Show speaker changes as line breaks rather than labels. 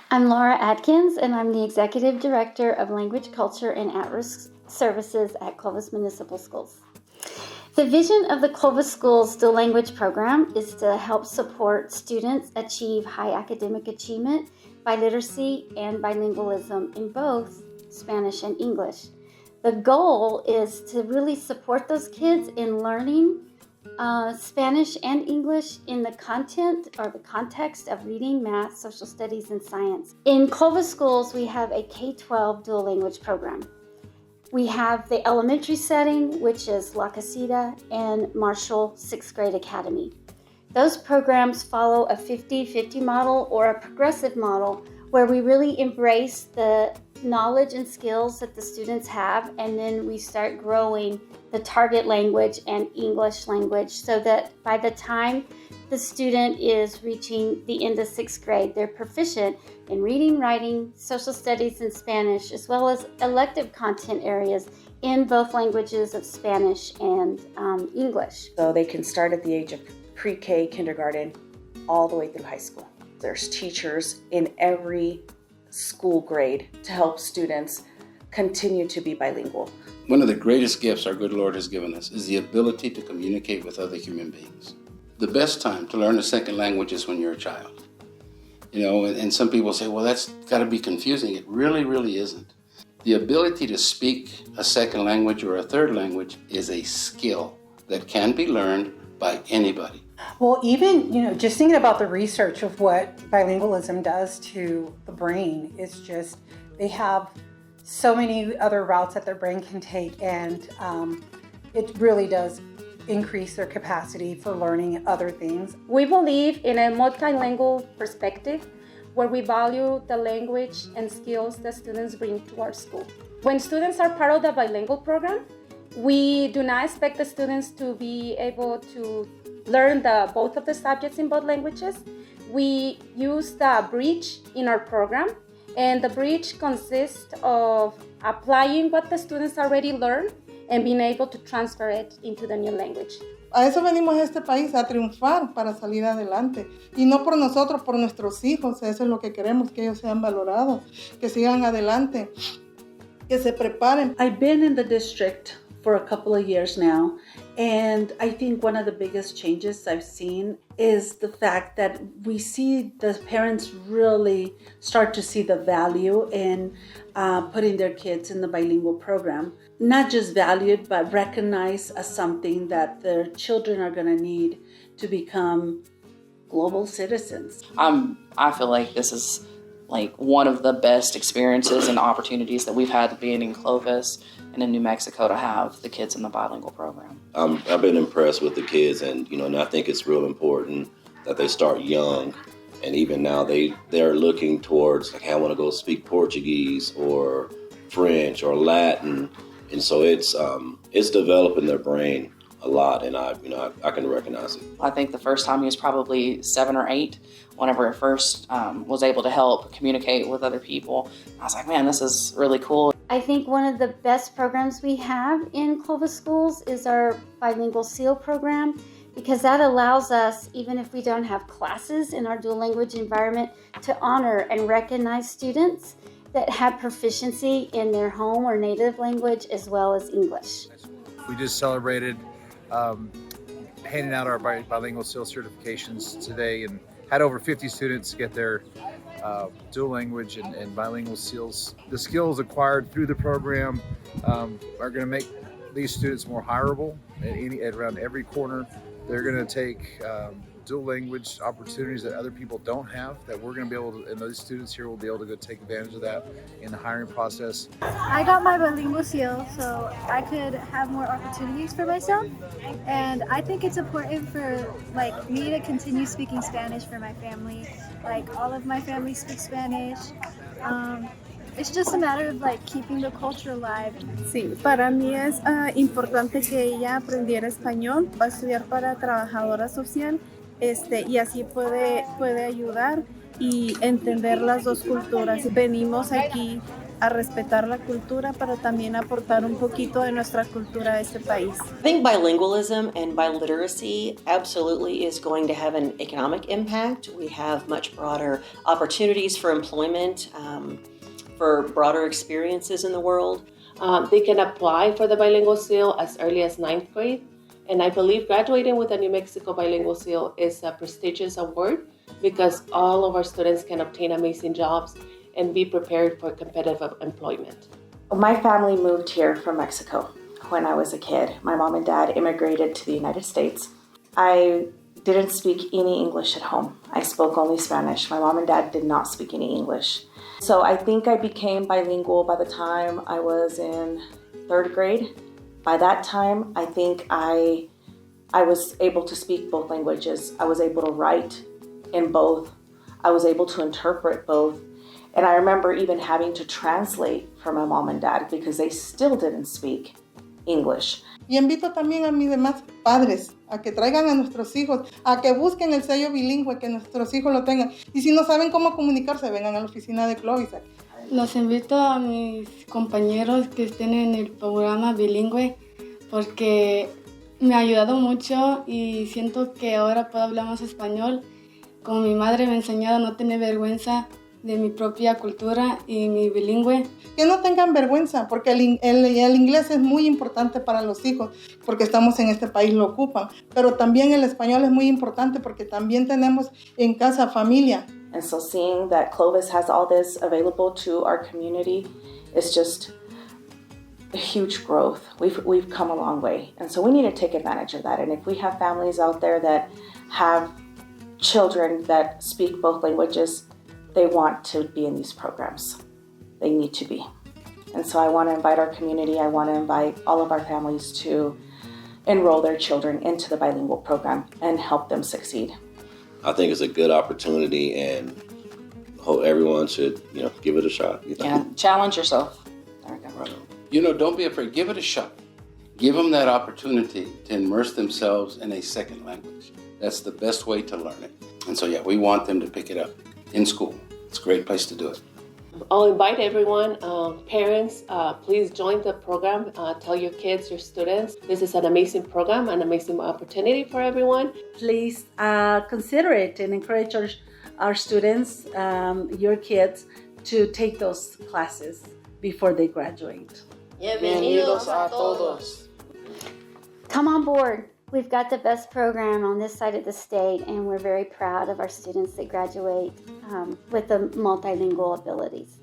I'm Laura Atkins, and I'm the Executive Director of Language, Culture, and At-Risk Services at Clovis Municipal Schools. The vision of the Clovis Schools Dual Language Program is to help support students achieve high academic achievement by literacy and bilingualism in both Spanish and English. The goal is to really support those kids in learning Spanish and English in the content or the context of reading, math, social studies, and science. In Clovis Schools, we have a K-12 dual language program. We have the elementary setting, which is La Casita and Marshall 6th Grade Academy. Those programs follow a 50-50 model or a progressive model where we really embrace the knowledge and skills that the students have, and then we start growing the target language and English language so that by the time the student is reaching the end of 6th grade, they're proficient in reading, writing, social studies, and Spanish, as well as elective content areas in both languages of Spanish and English.
So they can start at the age of pre-K, kindergarten, all the way through high school. There's teachers in every school grade to help students continue to be bilingual.
One of the greatest gifts our good Lord has given us is the ability to communicate with other human beings. The best time to learn a second language is when you're a child. And some people say, well, that's got to be confusing. It really, really isn't. The ability to speak a second language or a third language is a skill that can be learned by anybody.
Well, even, just thinking about the research of what bilingualism does to the brain, it's just, they have so many other routes that their brain can take, and it really does increase their capacity for learning other things.
We believe in a multilingual perspective where we value the language and skills that students bring to our school. When students are part of the bilingual program, we do not expect the students to be able to learn both of the subjects in both languages. We use the bridge in our program, and the bridge consists of applying what the students already learned and being able to transfer it into the new language.
A eso venimos a este país, a triunfar para salir adelante. Y no por nosotros, por nuestros hijos. Eso es lo que queremos, que ellos sean valorados, que sigan adelante, que se preparen.
I've been in the district for a couple of years now, and I think one of the biggest changes I've seen is the fact that we see the parents really start to see the value in putting their kids in the bilingual program. Not just valued, but recognized as something that their children are going to need to become global citizens.
I feel like this is like one of the best experiences and opportunities that we've had being in Clovis and in New Mexico to have the kids in the bilingual program.
I've been impressed with the kids, and and I think it's real important that they start young, and even now they're looking towards, like, hey, I want to go speak Portuguese or French or Latin, and so it's developing their brain a lot, and I can recognize it.
I think the first time he was probably 7 or 8 whenever I first was able to help communicate with other people. I was like, man, this is really cool.
I think one of the best programs we have in Clovis Schools is our Bilingual Seal program, because that allows us, even if we don't have classes in our dual language environment, to honor and recognize students that have proficiency in their home or native language as well as English.
We just celebrated handing out our Bilingual Seal certifications today and had over 50 students get their dual language and bilingual seals. The skills acquired through the program are going to make these students more hireable at around every corner. They're going to take dual language opportunities that other people don't have, that we're going to be able to, and those students here will be able to go take advantage of that in the hiring process.
I got my bilingual seal so I could have more opportunities for myself, and I think it's important for me to continue speaking Spanish for my family. All of my family speaks Spanish. It's just a matter of keeping the culture alive.
Sí, para mí es importante que ella aprendiera español, va a estudiar para trabajadora social, y así puede ayudar y entender las dos culturas. Venimos aquí a respetar la cultura, pero también aportar un poquito de nuestra cultura a este país.
I think bilingualism and biliteracy absolutely is going to have an economic impact. We have much broader opportunities for employment, for broader experiences in the world.
They can apply for the Bilingual Seal as early as 9th grade. And I believe graduating with a New Mexico Bilingual Seal is a prestigious award because all of our students can obtain amazing jobs and be prepared for competitive employment.
My family moved here from Mexico when I was a kid. My mom and dad immigrated to the United States. I didn't speak any English at home. I spoke only Spanish. My mom and dad did not speak any English. So I think I became bilingual by the time I was in 3rd grade. By that time, I think I was able to speak both languages. I was able to write in both. I was able to interpret both. And I remember even having to translate for my mom and dad because they still didn't speak English.
Y invito también a mis demás padres a que traigan a nuestros hijos, a que busquen el sello bilingüe, que nuestros hijos lo tengan. Y si no saben cómo comunicarse, vengan a la oficina de Clovis.
Los invito a mis compañeros que estén en el programa bilingüe porque me ha ayudado mucho y siento que ahora puedo hablar más español. Como mi madre me ha enseñado a no tener vergüenza de mi propia cultura y mi bilingüe.
Que no tengan vergüenza porque el inglés es muy importante para los hijos porque estamos en este país, lo ocupan. Pero también el español es muy importante porque también tenemos en casa familia.
And so seeing that Clovis has all this available to our community is just a huge growth. We've come a long way. And so we need to take advantage of that. And if we have families out there that have children that speak both languages, they want to be in these programs. They need to be. And so I want to invite our community, I want to invite all of our families to enroll their children into the bilingual program and help them succeed.
I think it's a good opportunity and hope everyone should, give it a shot.
Yeah, challenge yourself. There we go.
Right.
Don't be afraid. Give it a shot. Give them that opportunity to immerse themselves in a second language. That's the best way to learn it. And so, we want them to pick it up in school. It's a great place to do it.
I'll invite everyone, parents, please join the program. Tell your kids, your students, this is an amazing program, an amazing opportunity for everyone.
Please consider it and encourage our students, your kids, to take those classes before they graduate.
Bienvenidos a todos.
Come on board. We've got the best program on this side of the state, and we're very proud of our students that graduate with the multilingual abilities.